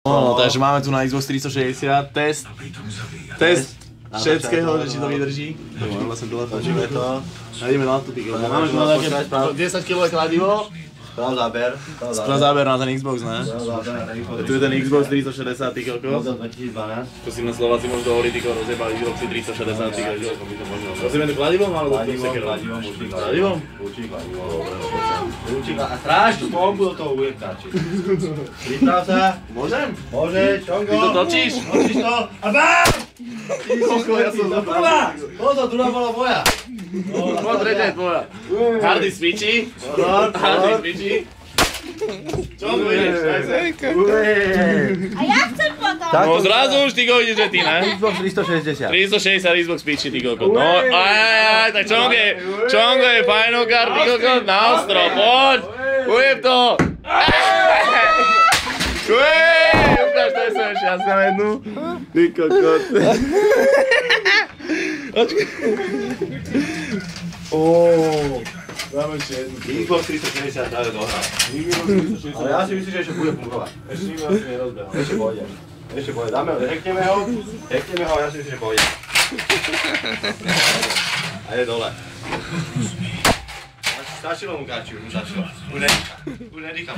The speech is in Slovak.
No, takže máme tu na Xbox 360 test všetkého, že či to vydrží. Vlastne točíme to. Ideme na to, ty kolo. Máme tu na také 10 kg kladivo. Sprav záber na ten Xbox, ne? Tu je ten Xbox 360, ty koko. Model 2012. To si na Slováci môžu dovoliť, ty koko, rozjebali Xboxy 360, ty koko. Rozjebeme to kladivom, alebo sekerom? Kladivom? Určík a stráž tú bombu do toho ujebtáči. Priprav sa. Môžem? Môžeš, Čongo. Ty to točíš? Točíš to a bám! Koko, ja som Prvá! Toto, druhá bola moja. No, tretia je tvoja. Hardy svičí. Hardy svičí. Čongo ideš? A ja chcem potom! No zrazu už ty go ideš, že ty, ne? Xbox 360. 360 Xbox piči, ty koko. No, aj, tak Čongo je fajnokár, ty koko, na ostro, poď! Ujeb to! Ukáž, to je som ešte, ja som jednu. Ty kokot. Dáme ešte jednu. Xbox 360 práve dohrá. Ale ja si myslím, že ešte bude fungovať. Ešte nikto asi nerozbehol. Ešte pôjde. Ešte pôjde. Dáme ho, hackneme ho a ja si myslím, že pôjde. A je dole. Stačilo mu káčiu, už stačilo. Už nedýcha.